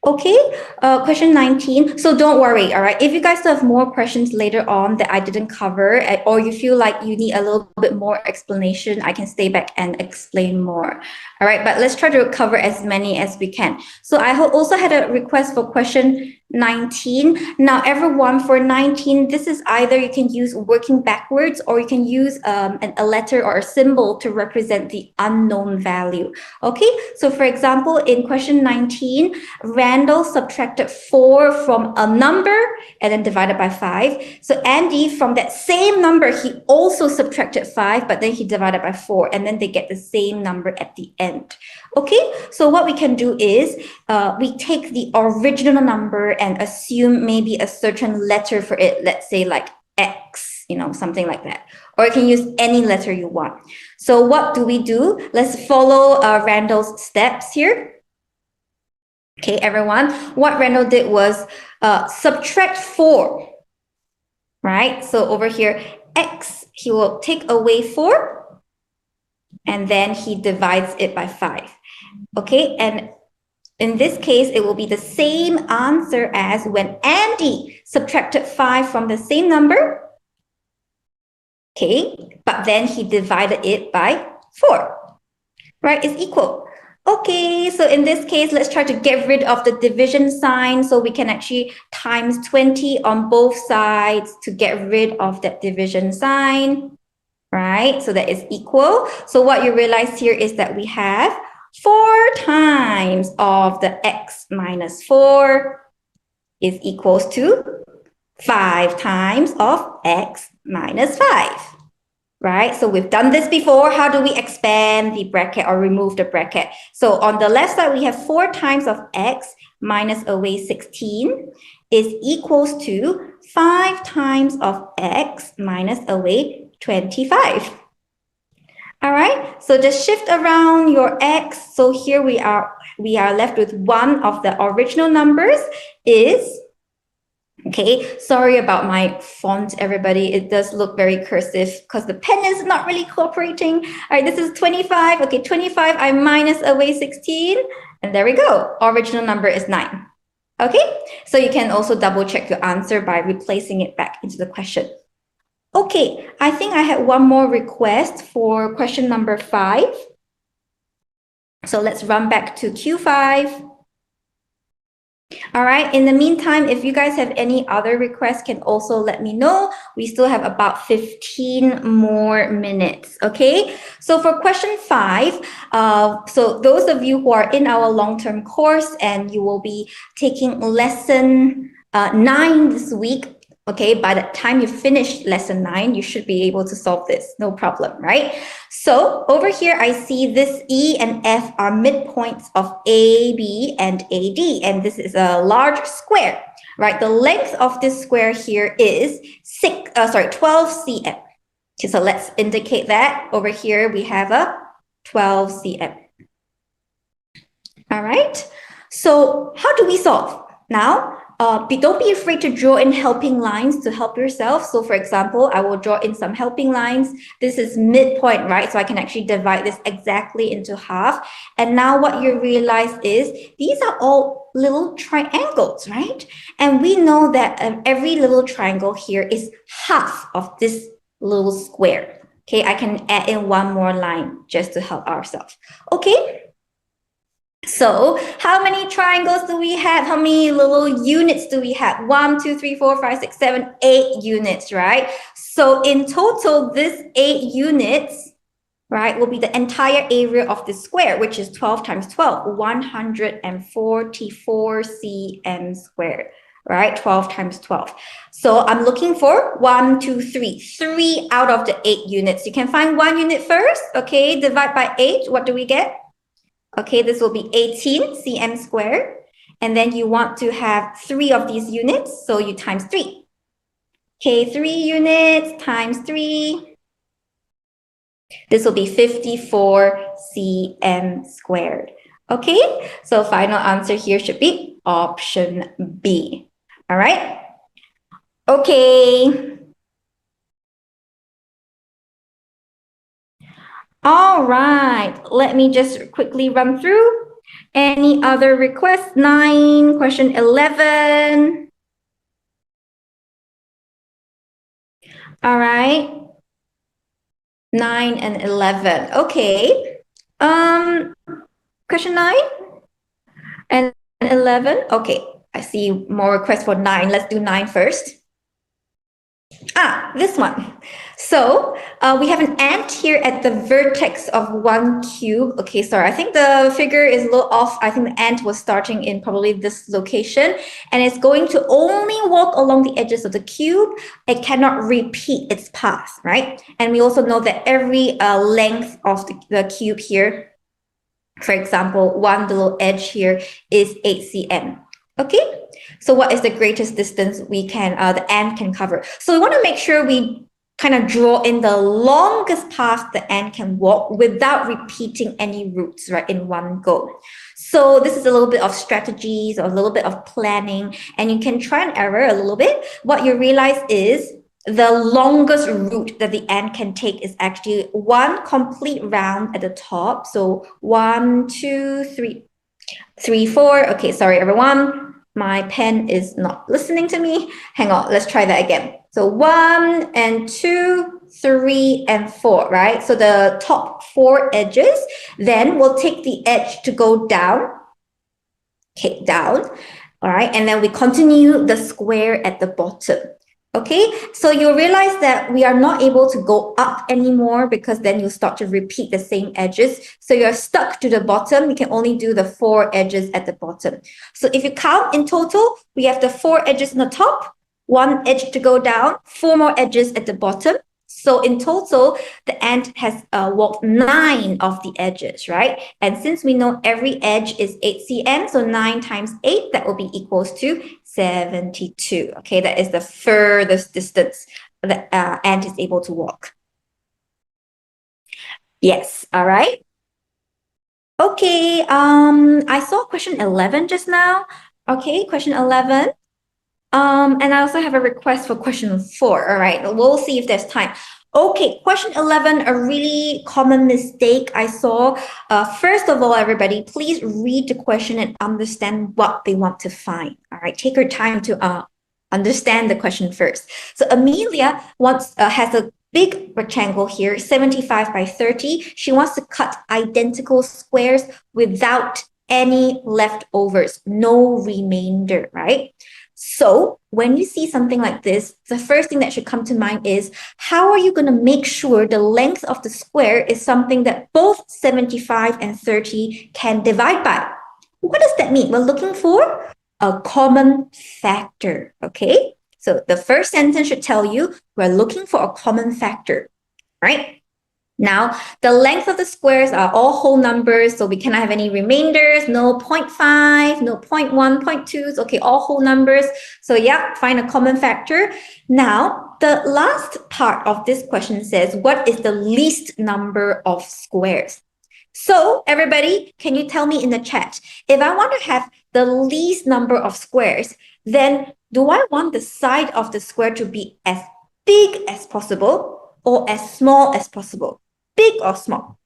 Okay, question 19. So don't worry, all right? If you guys have more questions later on that I didn't cover, or you feel like you need a little bit more explanation, I can stay back and explain more. All right, but let's try to cover as many as we can. So I also had a request for question 19. Now, everyone, for 19, this is either you can use working backwards or you can use a letter or a symbol to represent the unknown value. Okay, so for example, in question 19, Randall subtracted 4 from a number and then divided by 5. So Andy, from that same number, he also subtracted 5, but then he divided by 4, and then they get the same number at the end. Okay, so what we can do is we take the original number and assume maybe a certain letter for it, let's say like X, something like that. Or you can use any letter you want. So what do we do? Let's follow Randall's steps here. Okay, everyone, what Randall did was subtract 4, right? So over here, X, he will take away 4, and then he divides it by 5. Okay, and in this case, it will be the same answer as when Andy subtracted 5 from the same number. Okay, but then he divided it by 4, right? It's equal. Okay, so in this case, let's try to get rid of the division sign so we can actually times 20 on both sides to get rid of that division sign, right? So that is equal. So what you realize here is that we have 4 times of the x minus 4 is equals to 5 times of x minus 5. Right? So we've done this before. How do we expand the bracket or remove the bracket? So on the left side, we have 4 times of x minus away 16 is equals to 5 times of x minus away 25. All right, so just shift around your x. So here we are left with one of the original numbers is, okay, sorry about my font, everybody. It does look very cursive because the pen is not really cooperating. All right, this is 25. Okay, 25, I minus away 16. And there we go. Original number is 9. Okay, so you can also double check your answer by replacing it back into the question. Okay, I think I had one more request for question number 5. So let's run back to Q5. All right, in the meantime, if you guys have any other requests, can also let me know. We still have about 15 more minutes, okay? So for question 5, so those of you who are in our long-term course and you will be taking lesson 9 this week, okay, by the time you finish lesson 9, you should be able to solve this, no problem, right? So over here, I see this E and F are midpoints of AB and AD, and this is a large square, right? The length of this square here is 12 cm. Okay, so let's indicate that. Over here, we have a 12 cm. All right, so how do we solve? Now, don't be afraid to draw in helping lines to help yourself. So for example, I will draw in some helping lines. This is midpoint, right? So I can actually divide this exactly into half. And now what you realize is these are all little triangles, right? And we know that every little triangle here is half of this little square. Okay, I can add in one more line just to help ourselves. Okay. So how many triangles do we have? How many little units do we have? 1, 2, 3, 4, 5, 6, 7, 8 units, right? So in total, this 8 units, right, will be the entire area of the square, which is 12 times 12, 144 cm squared, right? 12 times 12. So I'm looking for 1, 2, 3. 3 out of the 8 units. You can find 1 unit first, okay? Divide by 8, what do we get? Okay, this will be 18 cm squared. And then you want to have 3 of these units, so you times 3. Okay, 3 units times 3. This will be 54 cm squared. Okay, so final answer here should be option B. All right. Okay. All right, let me just quickly run through. Any other requests? 9, question 11. All right, 9 and 11. Okay. Question 9 and 11. Okay, I see more requests for 9. Let's do 9 first. This one. So we have an ant here at the vertex of one cube. Okay, sorry, I think the figure is a little off. I think the ant was starting in probably this location, and it's going to only walk along the edges of the cube. It cannot repeat its path, right? And we also know that every length of the cube here, for example, one little edge here is 8 cm. Okay, so what is the greatest distance we can, the ant can cover? So we want to make sure we kind of draw in the longest path the ant can walk without repeating any routes, right, in one go. So this is a little bit of strategies or a little bit of planning, and you can try and error a little bit. What you realize is the longest route that the ant can take is actually one complete round at the top. So 1, 2, 3, 3, 4. Okay, sorry, everyone. My pen is not listening to me. Hang on, let's try that again. So 1 and 2, 3 and 4, right? So the top 4 edges, then we'll take the edge to go down. Okay, down. All right, and then we continue the square at the bottom. Okay, so you'll realize that we are not able to go up anymore because then you start to repeat the same edges. So you're stuck to the bottom. You can only do the 4 edges at the bottom. So if you count in total, we have the 4 edges on the top, 1 edge to go down, 4 more edges at the bottom. So in total, the ant has walked 9 of the edges, right? And since we know every edge is 8 cm, so 9 times 8, that will be equals to 72. Okay, that is the furthest distance the ant is able to walk. Yes, all right. Okay, I saw question 11 just now. Okay, question 11. And I also have a request for question 4. All right, we'll see if there's time. Okay, question 11, a really common mistake I saw. First of all, everybody, please read the question and understand what they want to find. All right, take your time to understand the question first. So Amelia has a big rectangle here, 75 by 30. She wants to cut identical squares without any leftovers, no remainder, right? So when you see something like this, the first thing that should come to mind is, how are you going to make sure the length of the square is something that both 75 and 30 can divide by? What does that mean? We're looking for a common factor, okay? So the first sentence should tell you we're looking for a common factor, right? Now, the length of the squares are all whole numbers, so we cannot have any remainders, no 0.5, no 0.1, 0.2s, okay, all whole numbers. So yeah, find a common factor. Now, the last part of this question says, what is the least number of squares? So everybody, can you tell me in the chat, if I want to have the least number of squares, then do I want the side of the square to be as big as possible or as small as possible? Big or small?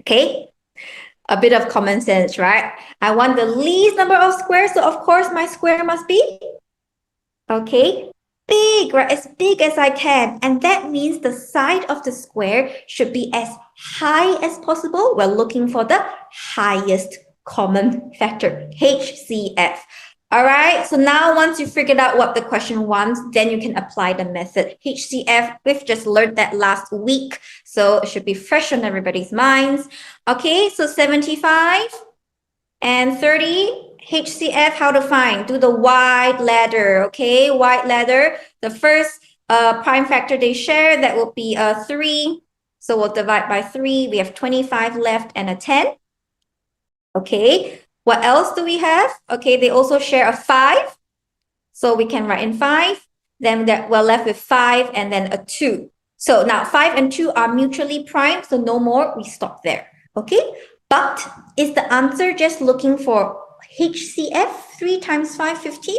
Okay, a bit of common sense, right? I want the least number of squares, so of course my square must be, okay, big, right? As big as I can. And that means the side of the square should be as high as possible. We're looking for the highest common factor, HCF. All right, so now once you figured out what the question wants, then you can apply the method. HCF, we've just learned that last week, so it should be fresh on everybody's minds. Okay, so 75 and 30, HCF, how to find? Do the wide ladder, okay? Wide ladder, the first prime factor they share, that will be 3. So we'll divide by 3. We have 25 left and a 10. Okay, what else do we have? Okay, they also share a 5. So we can write in 5. Then we're left with 5 and then a 2. So now 5 and 2 are mutually prime, so no more, we stop there. Okay, but is the answer just looking for HCF? 3 times 5, 15?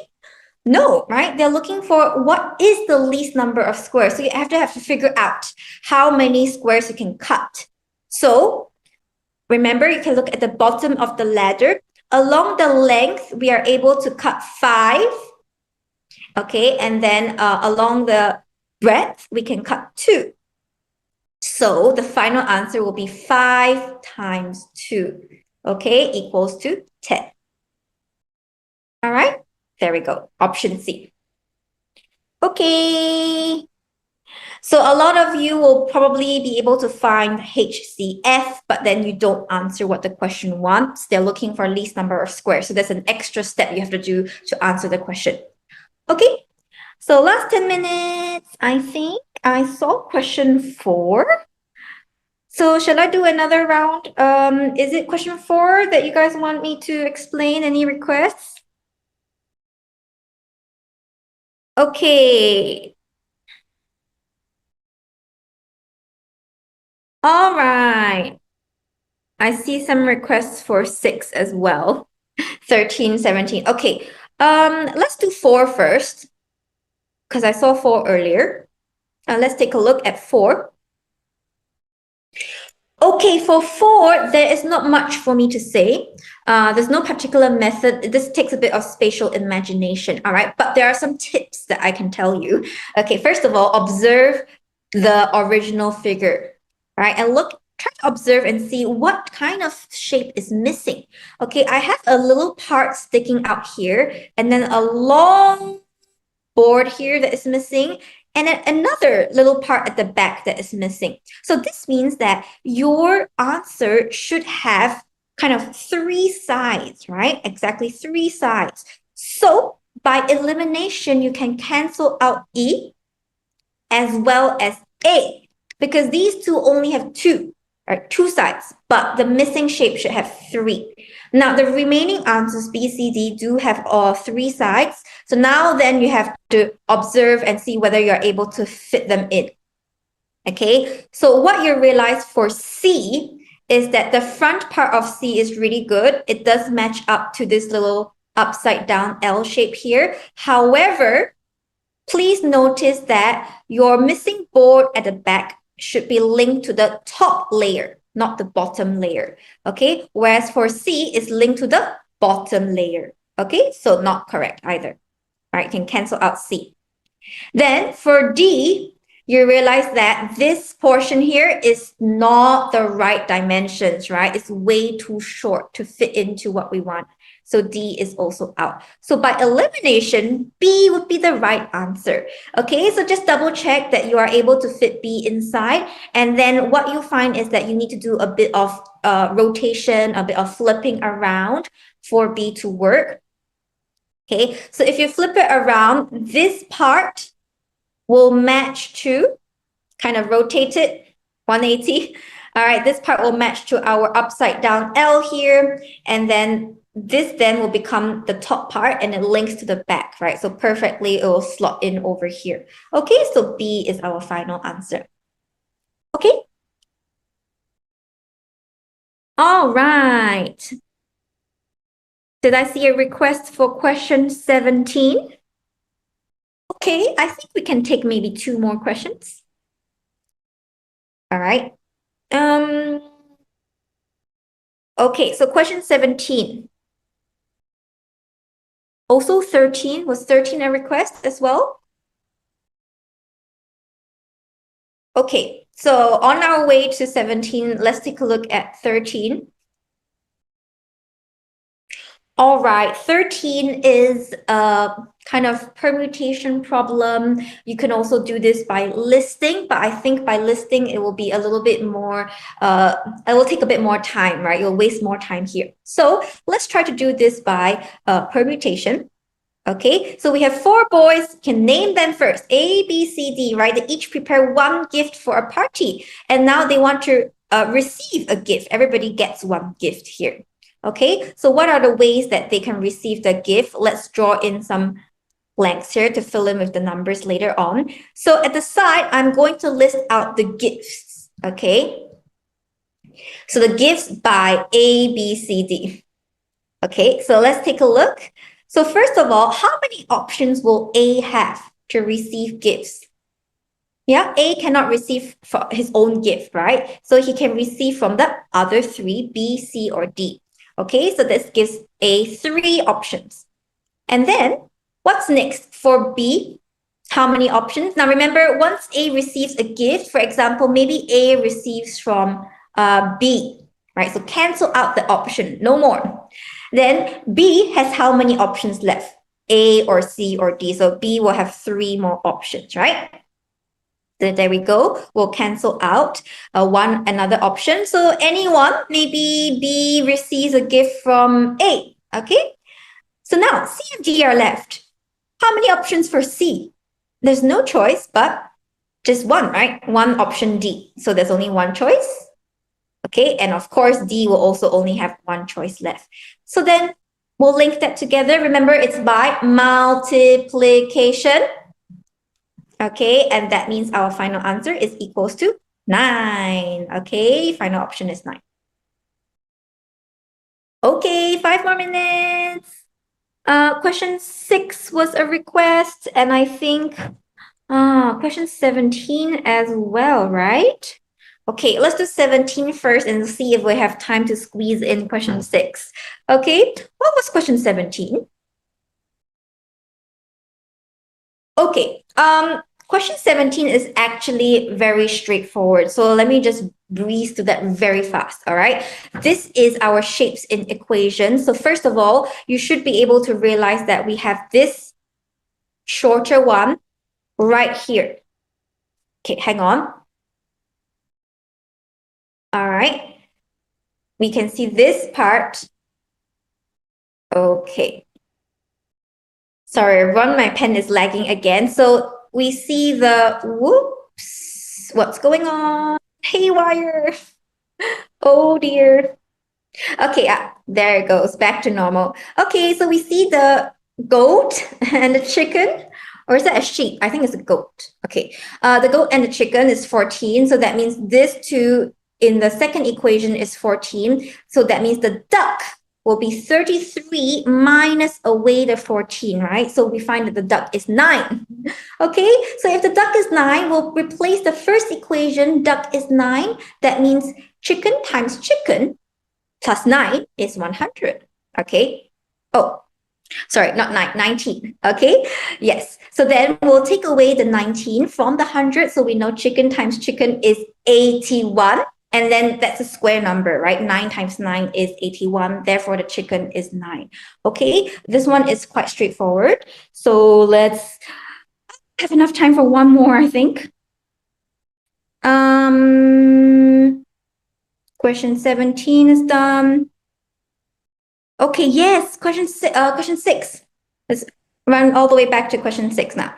No, right? They're looking for what is the least number of squares. So you have to figure out how many squares you can cut. So remember, you can look at the bottom of the ladder. Along the length, we are able to cut 5. Okay, and then along the breadth, we can cut 2. So the final answer will be 5 times 2, okay, equals to 10. All right, there we go. Option C. Okay. So a lot of you will probably be able to find HCF, but then you don't answer what the question wants. They're looking for least number of squares. So there's an extra step you have to do to answer the question. Okay, so last 10 minutes, I think I saw question 4. So shall I do another round? Is it question 4 that you guys want me to explain? Any requests? Okay. All right. I see some requests for 6 as well. 13, 17. Okay. Let's do 4 first, because I saw 4 earlier. Let's take a look at 4. Okay, for 4, there is not much for me to say. There's no particular method. This takes a bit of spatial imagination, all right? But there are some tips that I can tell you. Okay, first of all, observe the original figure, right? And try to observe and see what kind of shape is missing. Okay, I have a little part sticking out here, and then a long board here that is missing, and then another little part at the back that is missing. So this means that your answer should have kind of 3 sides, right? Exactly 3 sides. So by elimination, you can cancel out E as well as A, because these two only have 2, right? 2 sides, but the missing shape should have 3. Now, the remaining answers, B, C, D, do have all 3 sides. So now then you have to observe and see whether you're able to fit them in. Okay, so what you realize for C is that the front part of C is really good. It does match up to this little upside down L shape here. However, please notice that your missing board at the back should be linked to the top layer, not the bottom layer, okay? Whereas for C, it's linked to the bottom layer, okay? So not correct either, all right? You can cancel out C. Then for D, you realize that this portion here is not the right dimensions, right? It's way too short to fit into what we want. So D is also out. So by elimination, B would be the right answer. Okay, so just double check that you are able to fit B inside. And then what you find is that you need to do a bit of rotation, a bit of flipping around for B to work. Okay, so if you flip it around, this part will match to, kind of rotate it 180. All right, this part will match to our upside down L here. And then this then will become the top part and it links to the back, right? So perfectly, it will slot in over here. Okay, so B is our final answer. Okay. All right. Did I see a request for question 17? Okay, I think we can take maybe 2 more questions. All right. Okay, so question 17. Also 13, was 13 a request as well? Okay, so on our way to 17, let's take a look at 13. All right, 13 is a kind of permutation problem. You can also do this by listing, but I think by listing, it will be a little bit more, it will take a bit more time, right? You'll waste more time here. So let's try to do this by permutation. Okay, so we have 4 boys, can name them first, A, B, C, D, right? They each prepare 1 gift for a party. And now they want to receive a gift. Everybody gets 1 gift here. Okay, so what are the ways that they can receive the gift? Let's draw in some blanks here to fill in with the numbers later on. So at the side, I'm going to list out the gifts, okay? So the gifts by A, B, C, D. Okay, so let's take a look. So first of all, how many options will A have to receive gifts? Yeah, A cannot receive his own gift, right? So he can receive from the other three, B, C, or D. Okay, so this gives A 3 options. And then what's next for B? How many options? Now remember, once A receives a gift, for example, maybe A receives from B, right? So cancel out the option, no more. Then B has how many options left? A or C or D. So B will have 3 more options, right? So there we go. We'll cancel out one another option. So anyone, maybe B receives a gift from A. Okay. So now C and D are left. How many options for C? There's no choice, but just one, right? One option D. So there's only one choice. Okay. And of course, D will also only have one choice left. So then we'll link that together. Remember, it's by multiplication. Okay, and that means our final answer is equals to 9. Okay, final option is 9. Okay, 5 more minutes. Question 6 was a request, and I think question 17 as well, right? Okay, let's do 17 first and see if we have time to squeeze in question 6. Okay, what was question 17? Okay, question 17 is actually very straightforward. So let me just breeze through that very fast, all right? This is our shapes in equation. So first of all, you should be able to realize that we have this shorter one right here. Okay, hang on. All right. We can see this part. Okay. Sorry, everyone, my pen is lagging again. So we see the, whoops, what's going on? Haywire. Oh dear. Okay, there it goes, back to normal. Okay, so we see the goat and the chicken, or is that a sheep? I think it's a goat. Okay, the goat and the chicken is 14, so that means this two in the second equation is 14, so that means the duck will be 33 minus away the 14, right? So we find that the duck is 9. Okay, so if the duck is 9, we'll replace the first equation, duck is 9. That means chicken times chicken plus 9 is 100. Okay. Oh, sorry, not 9, 19. Okay. Yes. So then we'll take away the 19 from the 100. So we know chicken times chicken is 81. And then that's a square number, right? 9 times 9 is 81. Therefore, the chicken is 9. Okay. This one is quite straightforward. So let's have enough time for one more, I think. Question 17 is done. Okay, yes, question 6. Let's run all the way back to question 6 now.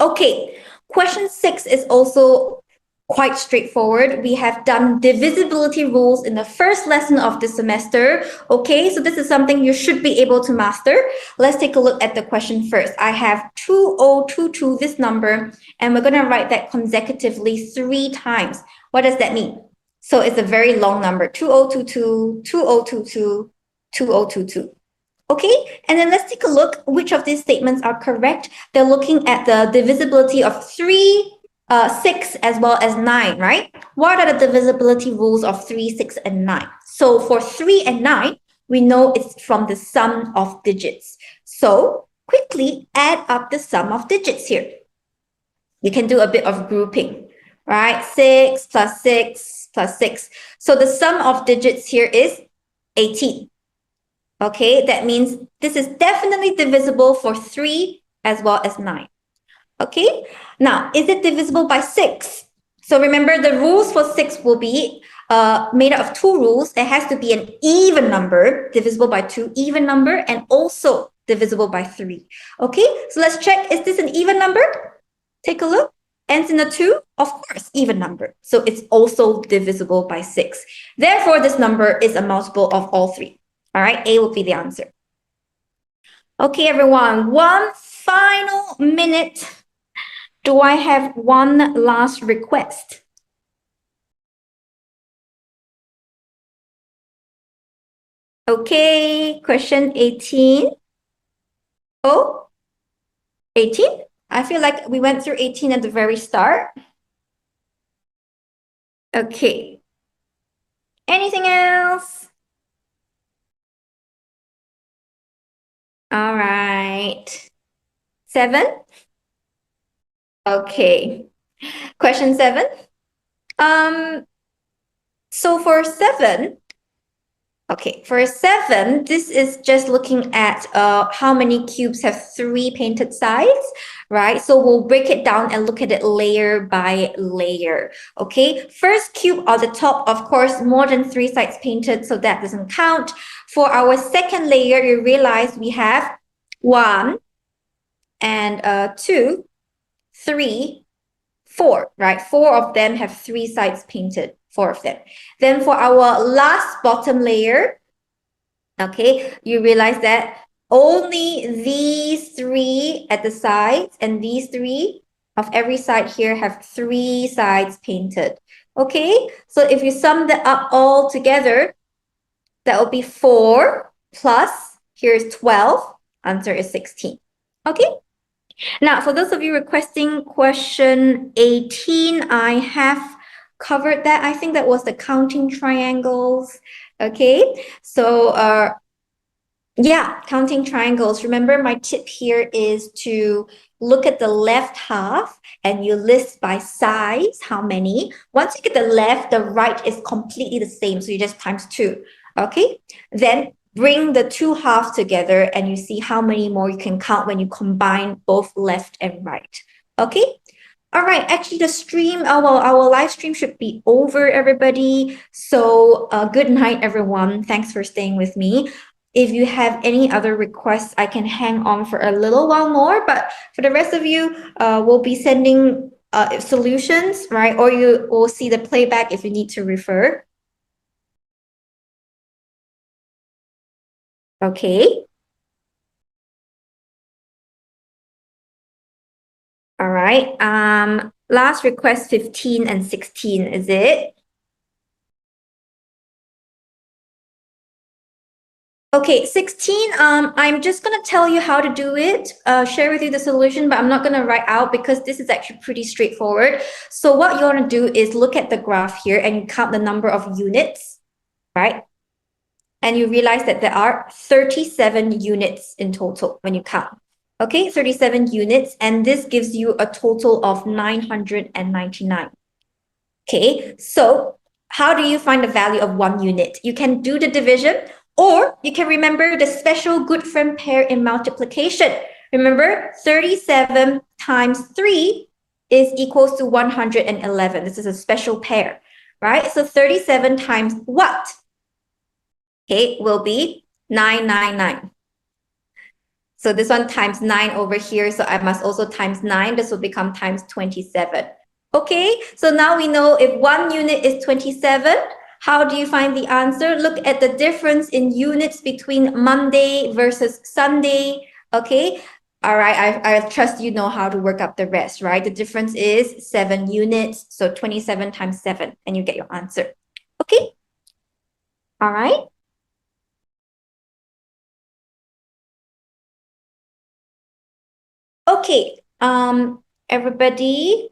Okay, question 6 is also quite straightforward. We have done divisibility rules in the first lesson of the semester. Okay, so this is something you should be able to master. Let's take a look at the question first. I have 2022, this number, and we're going to write that consecutively 3 times. What does that mean? So it's a very long number, 2022, 2022, 2022. Okay, and then let's take a look which of these statements are correct. They're looking at the divisibility of 3, 6, as well as 9, right? What are the divisibility rules of 3, 6, and 9? So for 3 and 9, we know it's from the sum of digits. So quickly add up the sum of digits here. You can do a bit of grouping, right? 6 plus 6 plus 6. So the sum of digits here is 18. Okay, that means this is definitely divisible for 3 as well as 9. Okay, now is it divisible by 6? So remember, the rules for 6 will be made up of 2 rules. It has to be an even number, divisible by 2, even number, and also divisible by 3. Okay, so let's check, is this an even number? Take a look. Ends in a 2? Of course, even number. So it's also divisible by 6. Therefore, this number is a multiple of all 3. All right, A will be the answer. Okay, everyone, one final minute. Do I have one last request? Okay, question 18. Oh, 18? I feel like we went through 18 at the very start. Okay. Anything else? All right. 7? Okay. Question 7. Um, so for 7, okay, for 7, this is just looking at how many cubes have 3 painted sides, right? So we'll break it down and look at it layer by layer, okay? First cube on the top, of course, more than 3 sides painted, so that doesn't count. For our second layer, you realize we have 1 and 2, 3, 4, right? 4 of them have 3 sides painted, 4 of them. Then for our last bottom layer, okay, you realize that only these 3 at the sides and these 3 of every side here have 3 sides painted. Okay, so if you sum that up all together, that will be 4 plus, here's 12, answer is 16. Okay. Now, for those of you requesting question 18, I have covered that. I think that was the counting triangles. Okay, so yeah, counting triangles. Remember, my tip here is to look at the left half and you list by size how many. Once you get the left, the right is completely the same. So you just times 2. Okay, then bring the 2 halves together and you see how many more you can count when you combine both left and right. Okay. All right, actually the stream, our live stream should be over, everybody. So good night, everyone. Thanks for staying with me. If you have any other requests, I can hang on for a little while more, but for the rest of you, we'll be sending solutions, right? Or you will see the playback if you need to refer. Okay. All right. Last request 15 and 16, is it? Okay, 16, I'm just going to tell you how to do it, share with you the solution, but I'm not going to write out because this is actually pretty straightforward. So what you want to do is look at the graph here and you count the number of units, right? And you realize that there are 37 units in total when you count. Okay, 37 units, and this gives you a total of 999. Okay, so how do you find the value of 1 unit? You can do the division, or you can remember the special good friend pair in multiplication. Remember, 37 times 3 is equals to 111. This is a special pair, right? So 37 times what? Okay, will be 999. So this one times 9 over here. So I must also times 9. This will become times 27. Okay, so now we know if 1 unit is 27. How do you find the answer? Look at the difference in units between Monday versus Sunday. Okay, all right, I trust you know how to work up the rest, right? The difference is 7 units. So 27 times 7, and you get your answer. Okay, all right. Okay, everybody,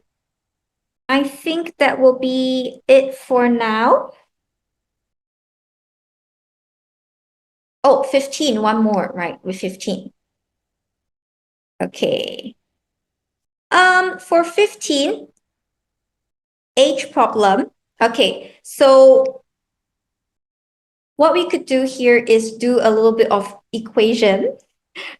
I think that will be it for now. Oh, 15, one more, right, with 15. Okay. For 15, H problem. Okay, so what we could do here is do a little bit of equation,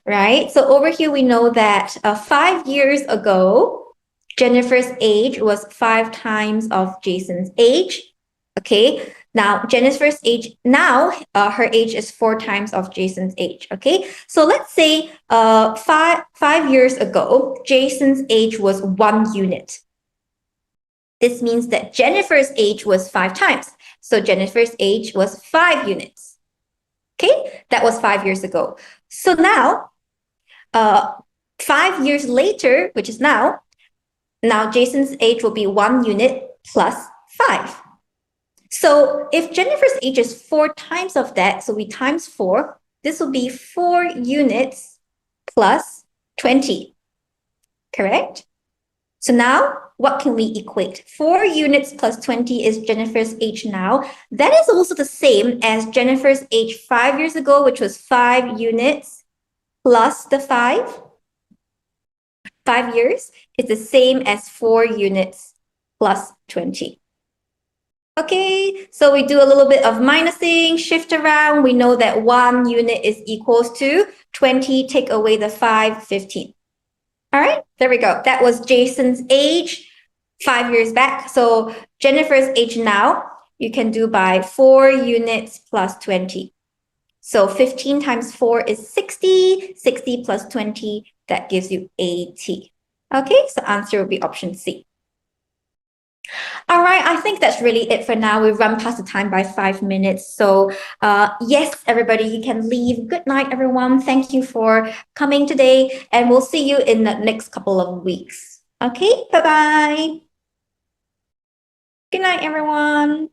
right? So over here, we know that 5 years ago, Jennifer's age was 5 times of Jason's age. Okay, now Jennifer's age, now her age is 4 times of Jason's age. Okay, so let's say 5 years ago, Jason's age was 1 unit. This means that Jennifer's age was 5 times. So Jennifer's age was 5 units. Okay, that was 5 years ago. So now, 5 years later, which is now Jason's age will be 1 unit plus 5. So if Jennifer's age is 4 times of that, so we times 4, this will be 4 units plus 20, correct? So now, what can we equate? 4 units plus 20 is Jennifer's age now. That is also the same as Jennifer's age 5 years ago, which was 5 units plus the 5. 5 years is the same as 4 units plus 20. Okay, so we do a little bit of minusing, shift around. We know that 1 unit is equals to 20, take away the 5, 15. All right, there we go. That was Jason's age 5 years back. So Jennifer's age now, you can do by 4 units plus 20. So 15 times 4 is 60. 60 plus 20, that gives you 80. Okay, so answer will be option C. All right, I think that's really it for now. We've run past the time by 5 minutes. So yes, everybody, you can leave. Good night, everyone. Thank you for coming today, and we'll see you in the next couple of weeks. Okay, bye-bye. Good night, everyone.